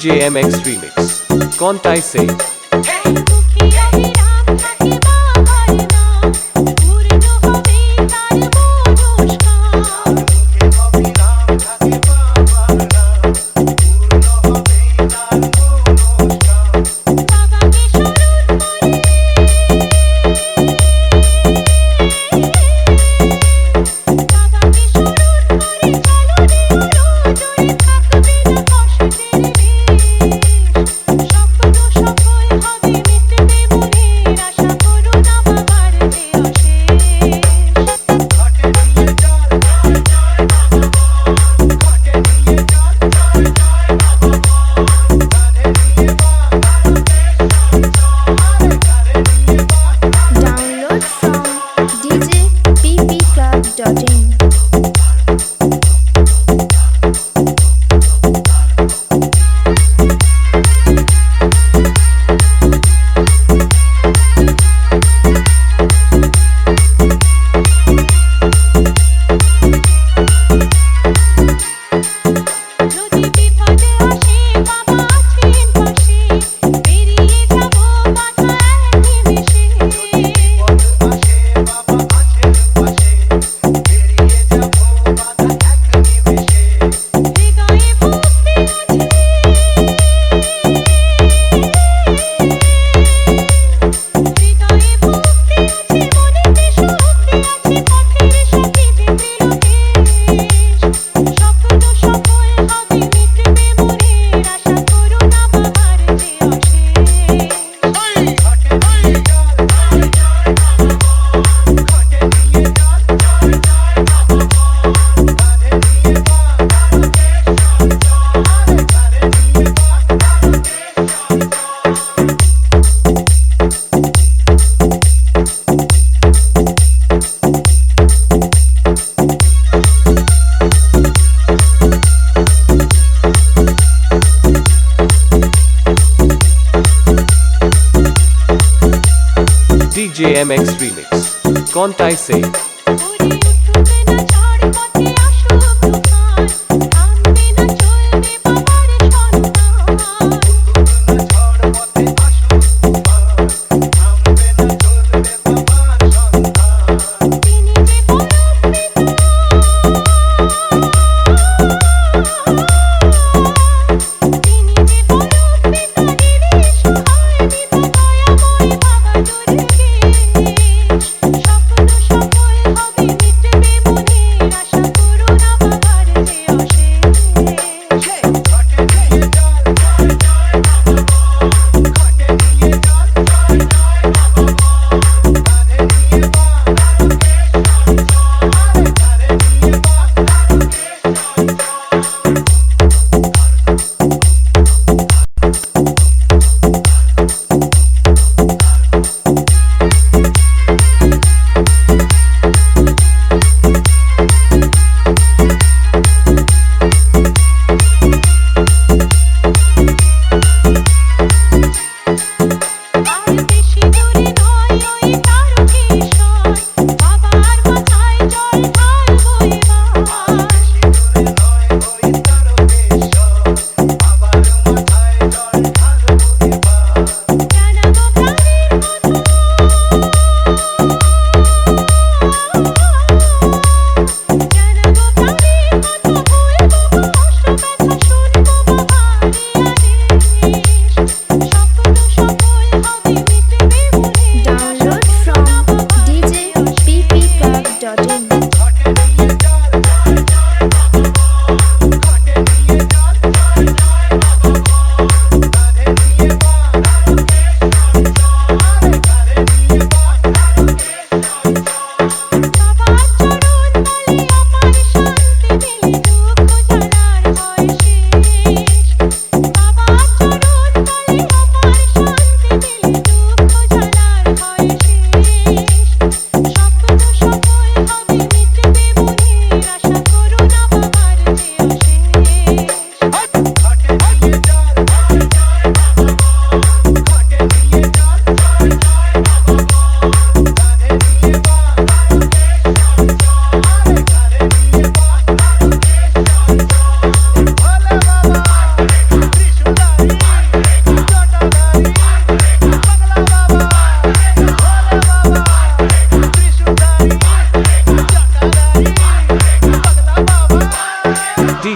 DJ MX Remix. Kontai Se. DJ MX Remix. Kontai Se. স্বপ্ন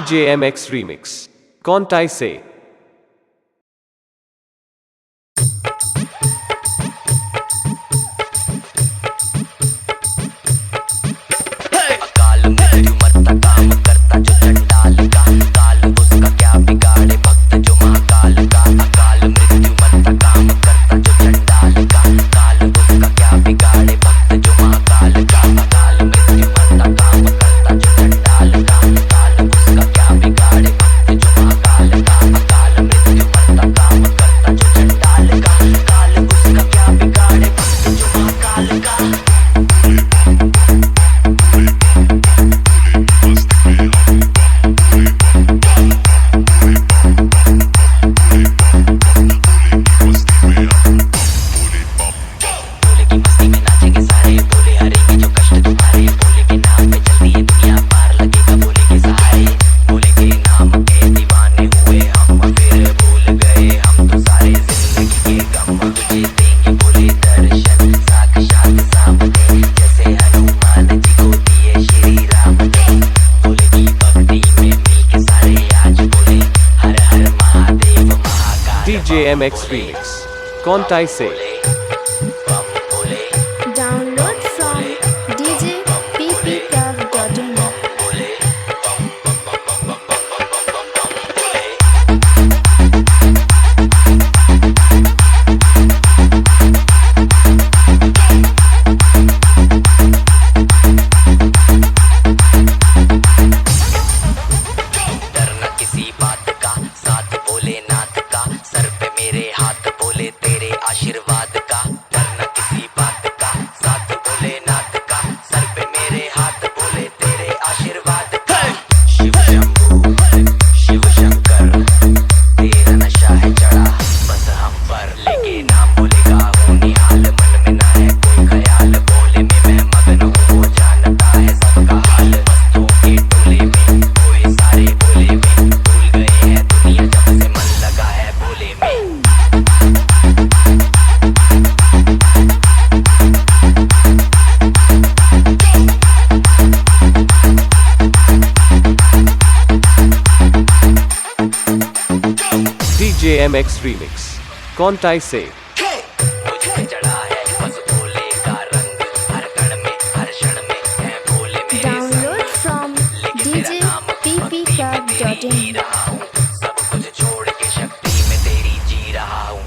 DJ MX Remix. Kontai Se. अकाल मृत्यु मरता काम करता जो चंडाल का, काल उसका क्या बिगाड़े भक्त जो महाकाल का। अकाल मृत्यु मरता काम करता जो चंडाल का, काल उसका क्या बिगाड़े भक्त जो महाकाल का। अकाल मृत्यु मरता काम करता जो चंडाल का, काल उसका क्या बिगाड़े भक्त जो महाकाल का। अकाल मृत्यु मरता काम करता जो चंडाल का, काल उसका क्या बिगाड़े भक्त जो महाकाल का। DJ MX Remix. Kontai Se. Download from djppclub.in. डरना किसी बात का, साथ भोलेनाथ का, सर पे मेरे हाथ बोले तेरे आशीर्वाद का। डरना किसी बात का, साथ भोलेनाथ का, सर पे मेरे हाथ बोले तेरे आशीर्वाद का। शिव शंभू शिव शंकर, तेरा नशा है चढ़ा बस हम पर, लेके नाम बोलेगा हूँ निहाल, मन में ना है कोई ख्याल, बोले में मैं मगन हूँ, वो जानता है सबका हाल। मस्तों के टोले में कोई सारे बोले में, भूल गए हैं दुनिया जब से मन लगा है बोले में। DJ MX Remix. Kontai Se. मुझ पे चढ़ा है बस भोले का रंग, हर कण में हर क्षण में है भोले मेरे संग। Download from लेकिन तेरा नाम भक्ति में तेरी djppclub.in. जी रहा हूँ, सब कुछ छोड़ के शक्ति में तेरी जी रहा हूँ।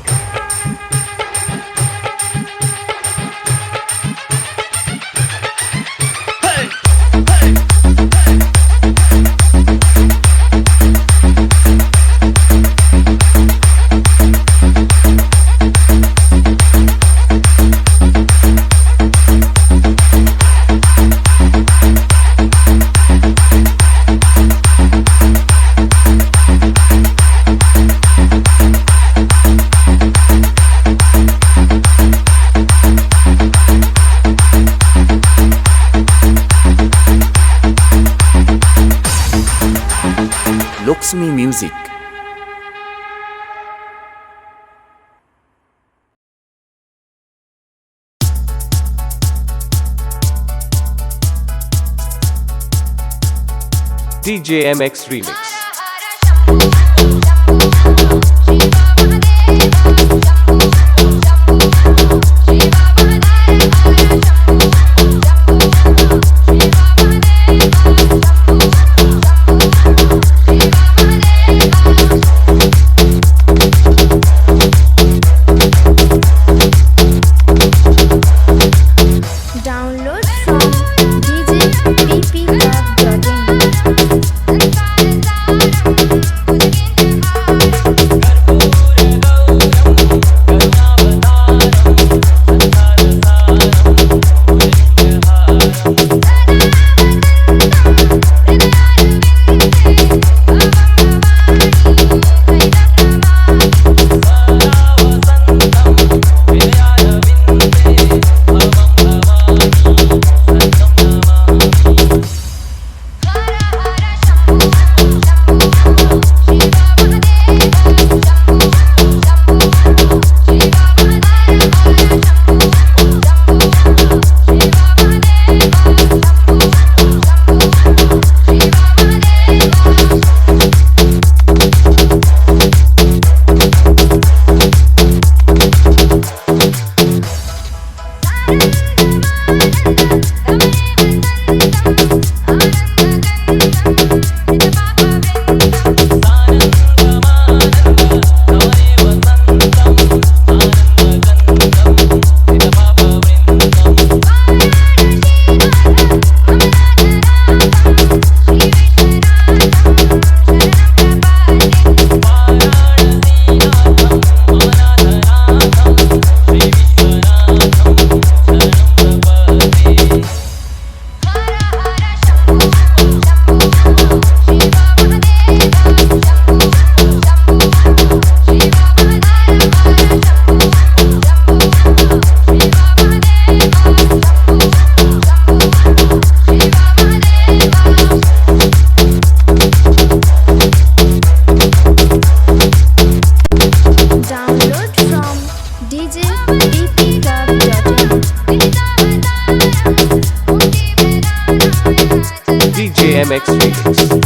Luxmi Music. DJ MX Remix. Download from djppclub.in. MX Remix.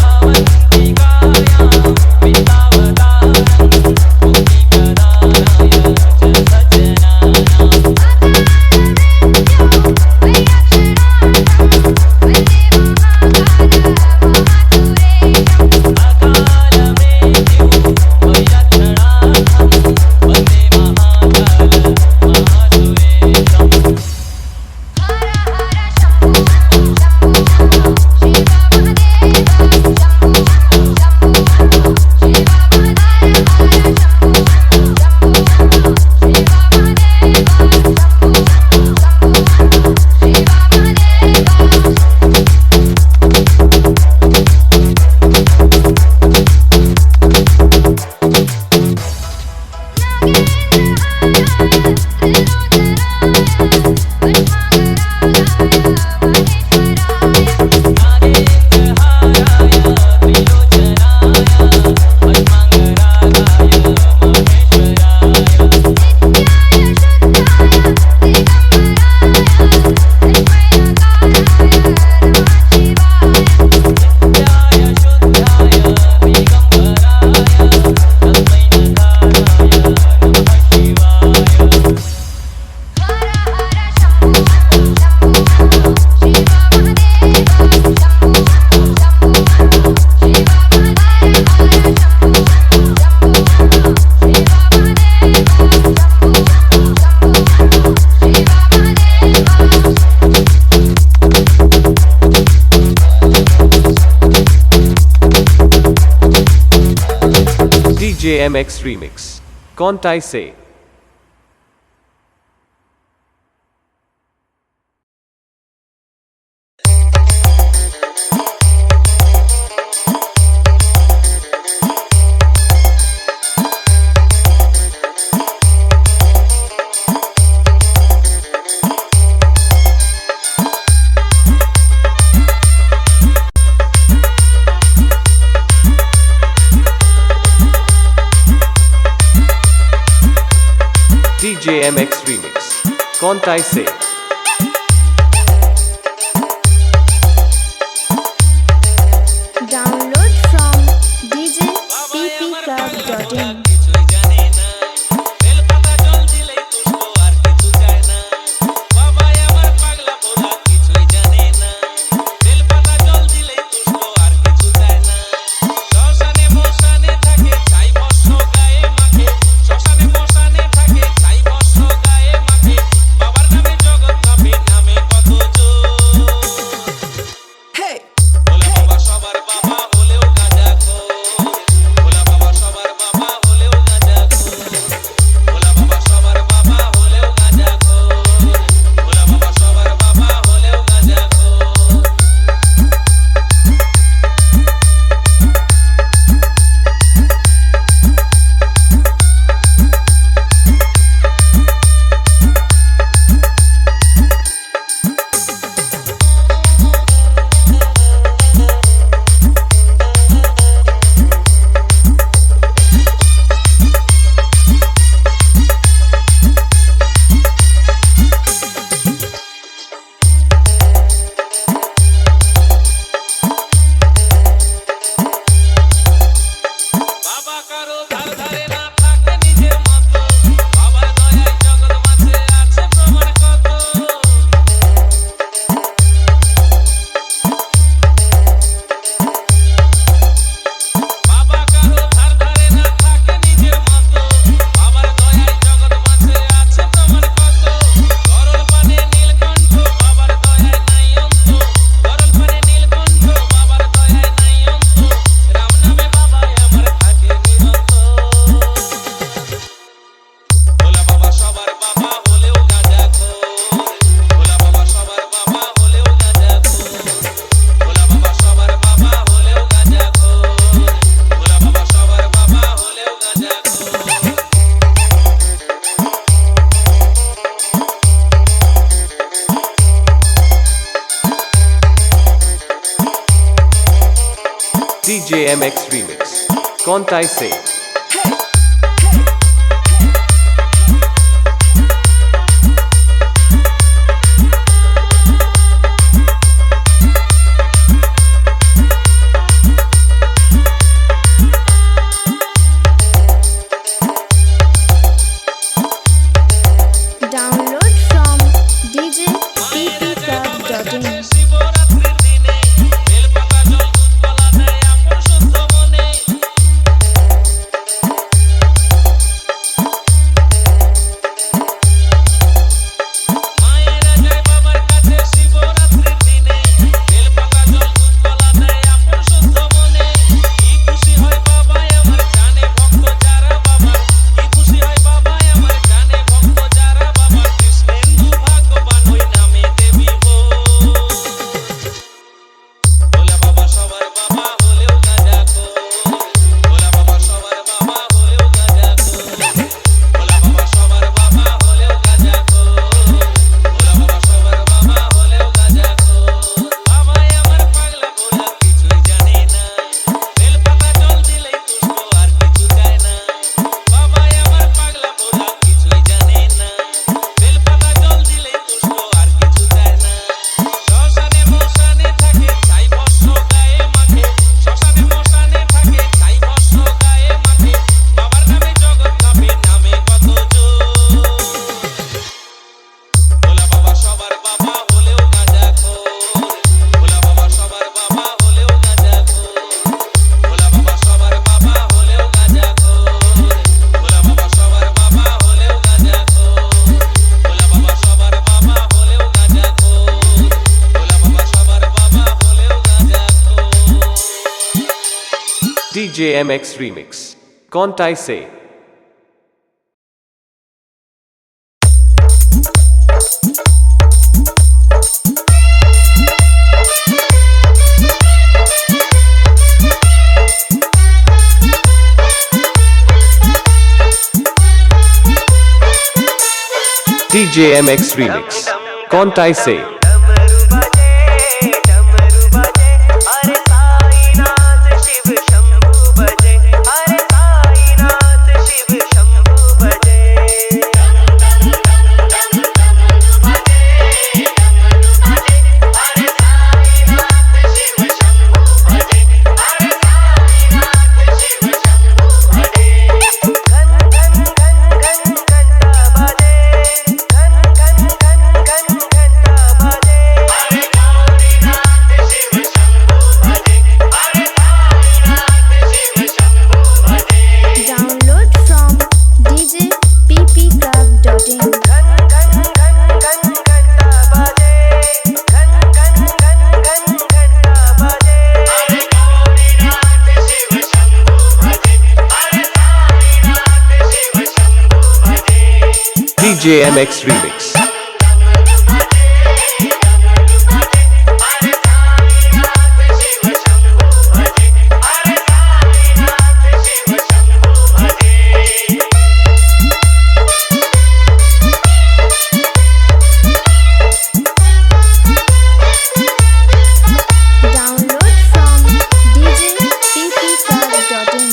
DJ MX Remix. Kontai Se. DJ MX Remix. Kontai Se. Download from djppclub.in. DJ MX Remix. Kontai Se. DJ MX Remix. Kontai Se. DJ MX Remix. Kontai Se. Download from djppcraft.in. DJ MX Remix. Download from djppcraft.in.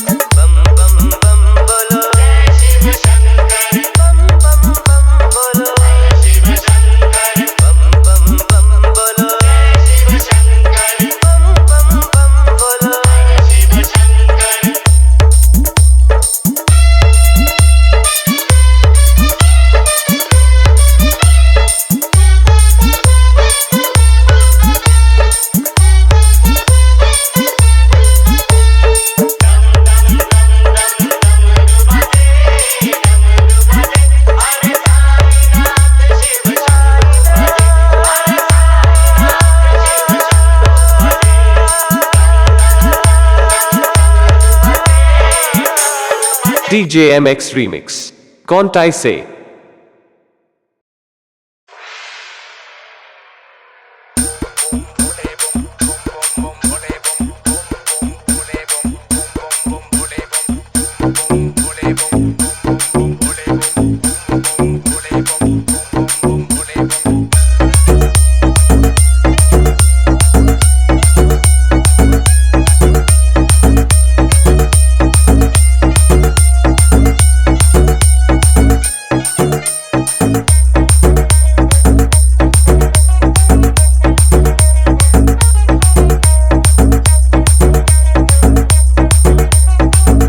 DJ MX Remix. Kontai Se.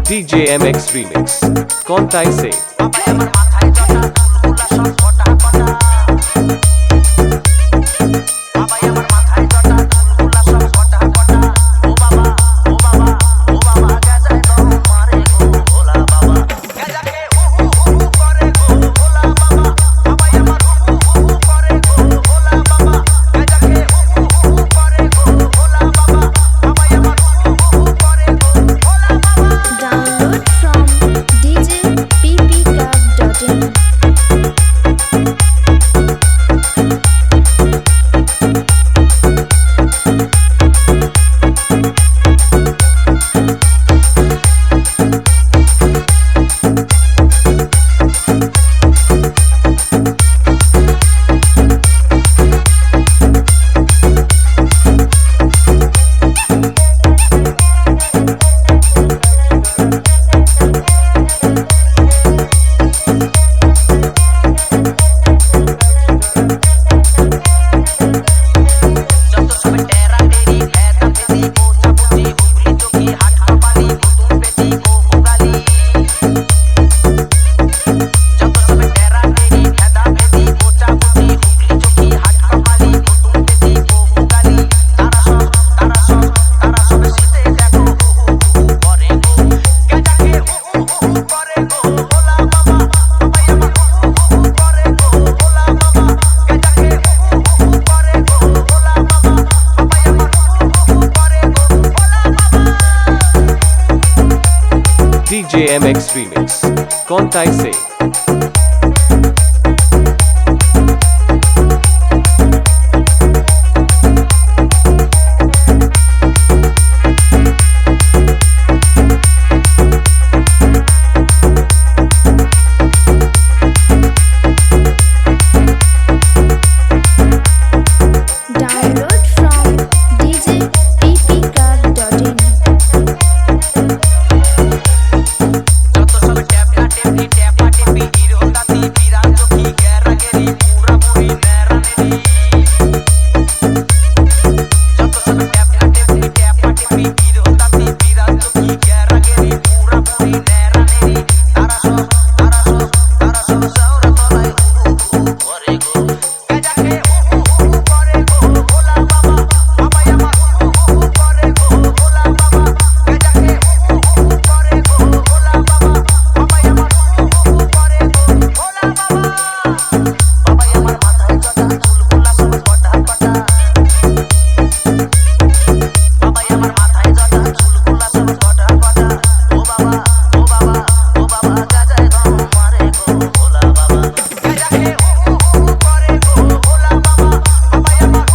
DJ MX Remix. Kontai Se. Download from djppcraft.in. DJ MX Remix Kontai Se Download from djppclub.in. যত সাল tap কাটে hero তাতি বিরাট চোখি গেরা গেরি পুরা পুরি নেরা নেরি যত সাল tap কাটে hero তাতি বিরাট চোখি গেরা গেরি পুরা পুরি নেরা নেরি তারা সব সাউরা তলায় করে গো গাজাকে করে গো ভোলা বাবা বাবাই আমার করে গো ভোলা বাবা গাজাকে করে গো ভোলা বাবা বাবাই আমার করে গো ভোলা বাবা বাবাই আমার মাথায় জটা চুলগুলা সব কটা কটা বাবাই আমার মাথায় জটা চুলগুলা সব কটা কটা ও বাবা গাজায় দম মারে গো ভোলা বাবা গাজাকে করে গো ভোলা বাবা বাবাই আমার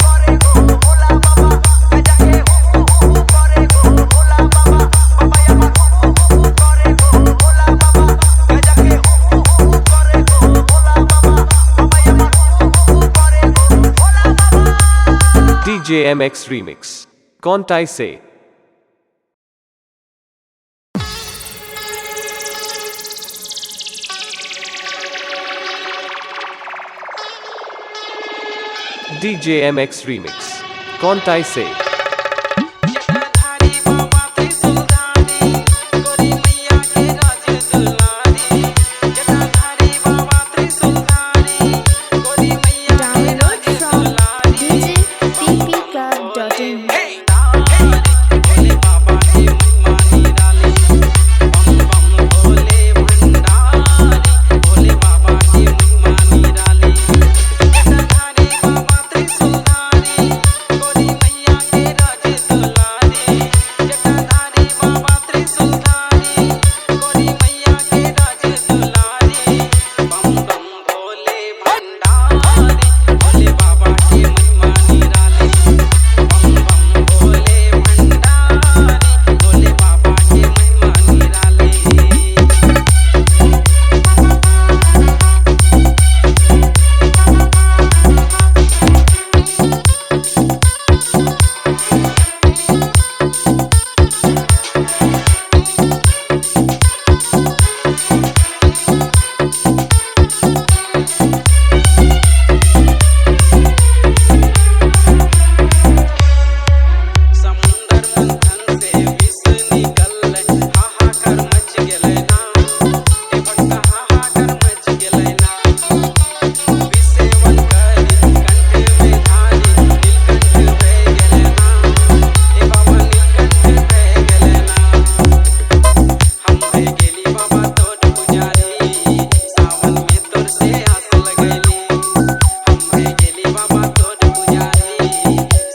করে গো ভোলা বাবা গাজাকে করে গো ভোলা বাবা বাবাই আমার করে গো ভোলা বাবা গাজাকে করে গো ভোলা বাবা বাবাই আমার করে গো ভোলা বাবা DJ MX Remix Kontai Se DJ MX Remix Kontai Se जटाधारी बाबा त्रिशूलधारी गोरी मैया के राज दुलारी जटाधारी बाबा त्रिशूलधारी गोरी मैया के Download Raj from Dulari djppclub.in. भोले बाबा की महिमा निराली बम बम भोले भंडारी भोले बाबा की महिमा निराली जटाधारी बाबा त्रिशूलधारी गोरी मैया के राज दुलारी जटाधारी बाबा त्रिशूलधारी गोरी मैया के राज दुलारी बम बम भोले भंडारी भोले बाबा की महिमा निराली बम बम भोले भंडारी भोले बाबा की महिमा निराली समुंदर मंथन से विष निकल हाहाकार मच गेलै ना ए भक्ता हाहाकार मच गेलै ना विष सेवन करी कंठ में धारी नीलकंठ भए गेलै ना ए बाबा नीलकंठ भए गेलै ना हम भए गेली बाबा तोर पुजारी सावन में तोर से आस लगैली हम भए गेली बाबा तोर पुजारी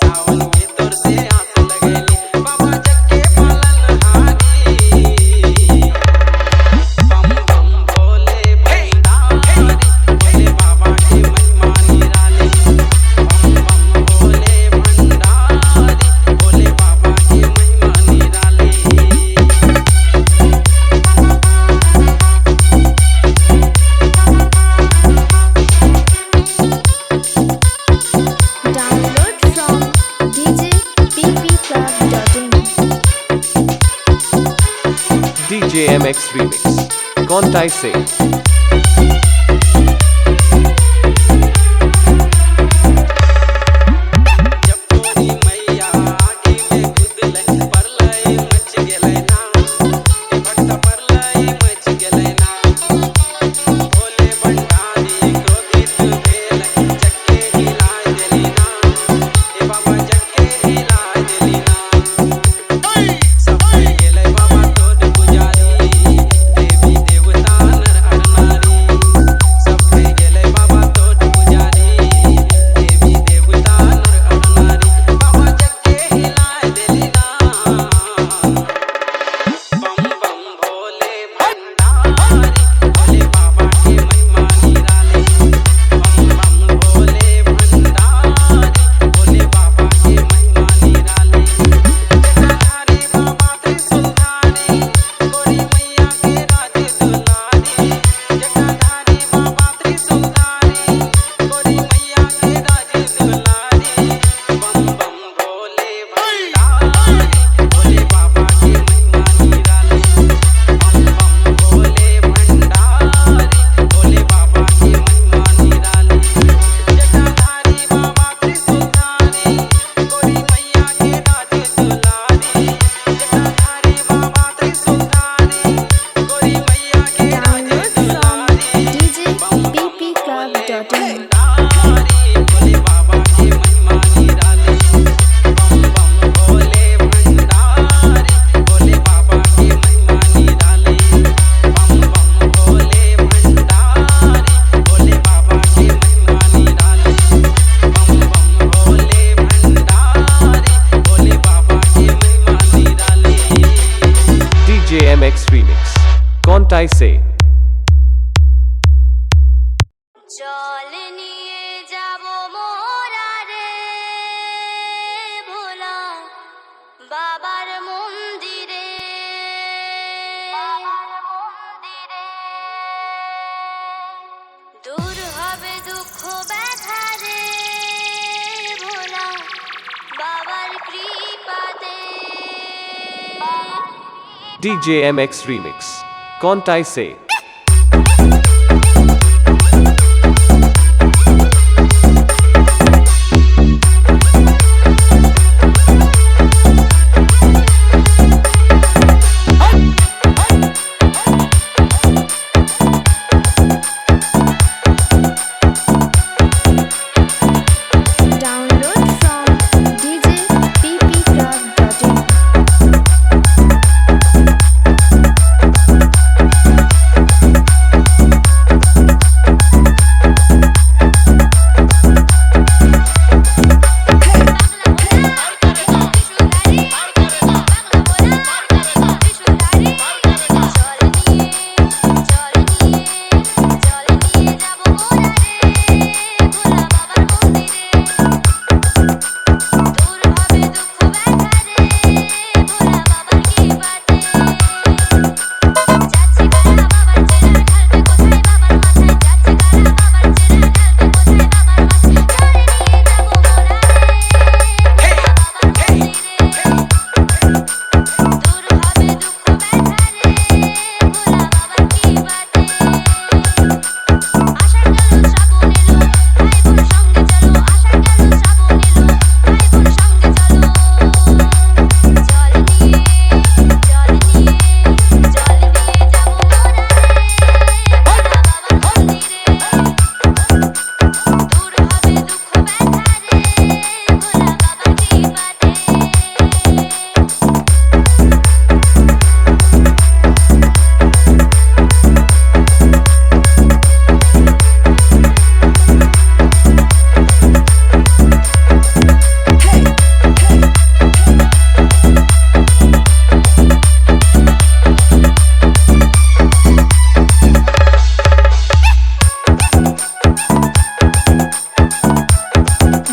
सावन में तोर से आस लगैली बाबा जग के पालनहारी बम बम भोले भंडारी भोले बाबा की महिमा निराली बम बम भोले भंडारी भोले बाबा की महिमा निराली Download from djppclub.in. DJ MX Remix Kontai Se जब तोरी मैया आगे में कुदलै परलय मच गेलै ना ए भक्त परलय मच गेलै ना भोले भंडारी क्रोधित भेलै जगके हिला देली ना ए बाबा जगके हिला देली ना सब भए गेलै बाबा तोर पुजारी देवी देवता नर अर DJMX Remix. Kontai Se. জল নিয়ে যাব মোরা রে ভোলা বাবার মন্দিরে দূর হবে দুঃখ ব্যথা রে ভোলা বাবার কৃপাতে DJMX Remix. Kontai Se. Download from djppclub.in.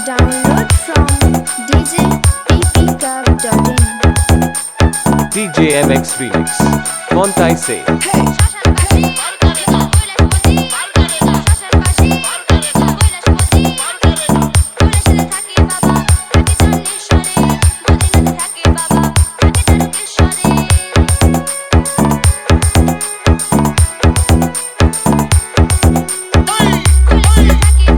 Download from djppclub.in. DJMX Remix. Kontai Se. জল নিয়ে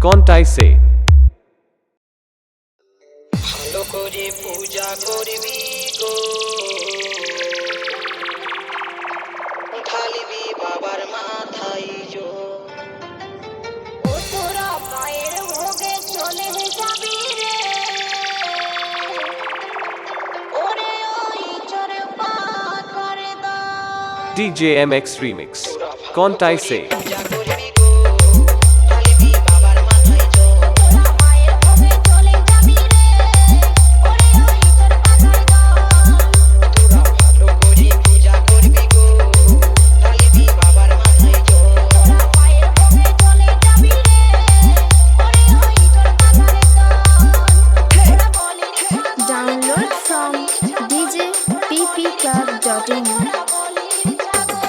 কন্টাই সে ভালো করে পূজা করবি গো, ঢালিবি বাবার মাথায় জো। ও তোরা মায়ের ভোগে চলে যাবি রে, ওরে ওই চরে পাথরে দাও। ডিজে এমএক্স রিমিক্স কন্টাই সে পূজা করবি গো, ঢালিবি বাবার মাথায় জো। তোরা মায়ের ভোগে চলে যাবি রে, ওরে ওই চরে পাথরে দাও। তোরা ভালো করে পূজা করবি গো, ঢালিবি বাবার মাথায় জো। তোরা মায়ের ভোগে চলে যাবি রে, ওরে ওই চরে পাথরে দাও। তোরা বলির ছাগল, Download from djppclub.in. তোরা বলির ছাগল।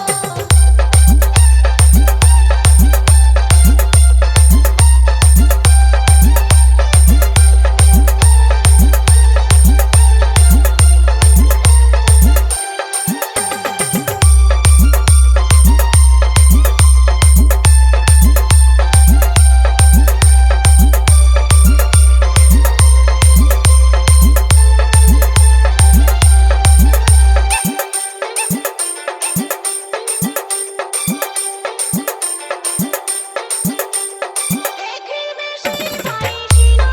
দেখের বেশি পারিস না,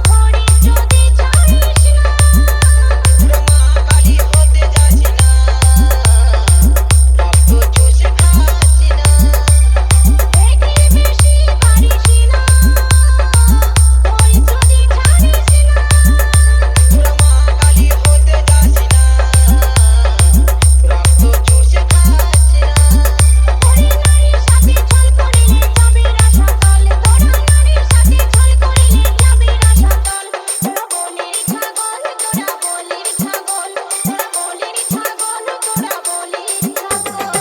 ধরিস যদি ছাড়িস না। তোরা মা কালী হতে যাস না, রক্ত চুষে খাস না। দেখের বেশি পারিস না, ধরিস যদি ছাড়িস না। তোরা মা কালী হতে যাস না, রক্ত চুষে খাস না। ওরে নারীর সাথে ছল করিলে যাবে রাসাতল, তোরা নারীর সাথে ছল করিলে যাবে রাসাতল। তোরা বলির ছাগল, তোরা বলির ছাগল, তোরা বলির ছাগল, তোরা বলির ছাগল।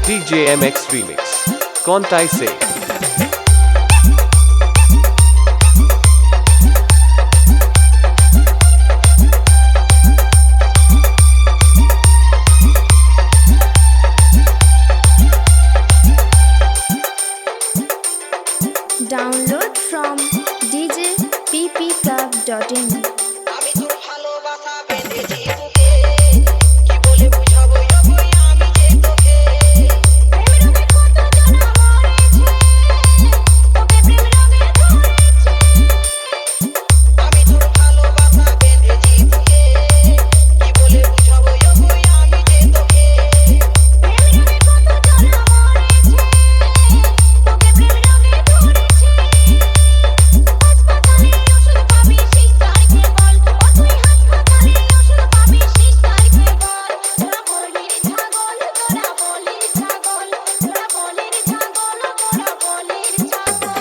DJ MX remix Contai say Download from djppclub.in. আমি তোর ভালোবাসা বেঁধেছি তোকে, কি বলে বুঝাবো ওই আমি যে তোকে। প্রেম রোগে কত জনা মরেছে, তোকে প্রেম রোগে ধরেছে। আমি তোর ভালোবাসা বেঁধেছি তোকে, কি বলে বুঝাবো ওই আমি যে তোকে। প্রেম রোগে কত জনা মরেছে, তোকে প্রেম রোগে ধরেছে। হাসপাতালে ওষুধ পাবি সিস্টারকে বল, ও তুই হাসপাতালে ওষুধ পাবি সিস্টারকে বল। তোরা বলির ছাগল, তোরা বলির ছাগল, তোরা বলির ছাগল, তোরা বলির ছাগল।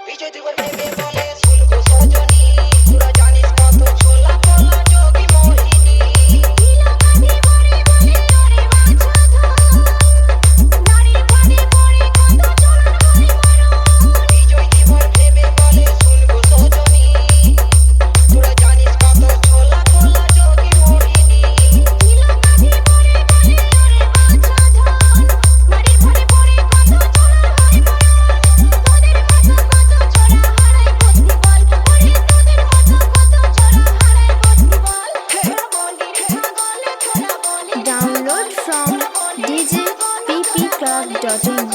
বিজয় দিবর ভেবে বলে শুনবো সজনী, তোরা জানিস কত ছোলা পোলা যোগী মোহিনী। নীলকাঠি বরে বলে ওরে বাছা ধন, নারীর ফাঁদে পড়ে কত জনার হয় মরণ। বিজয় দিবর ভেবে বলে শুনবো সজনী, তোরা জানিস কত ছোলা পোলা যোগী মোহিনী। নীলকাঠি বরে বলে ওরে বাছা ধন, নারীর ফাঁদে পড়ে কত জনার হয় মরণ। তোদের মতো কত ছোড়া হারায় বুদ্ধি বল, ওরে তোদের মতো কত ছোড়া হারায় বুদ্ধি বল। তোরা বলির ছাগল, তোরা বলির Download from djppclub.in.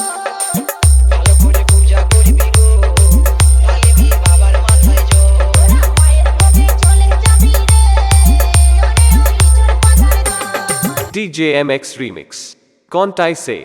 ভালো করে পূজা করবি গো, ঢালিবি বাবার মাথায় জো। তোরা মায়ের ভোগে চলে যাবি রে, ওরে ওই চরে পাথরে দাও। ডিজে এমএক্স রিমিক্স কন্টাই সে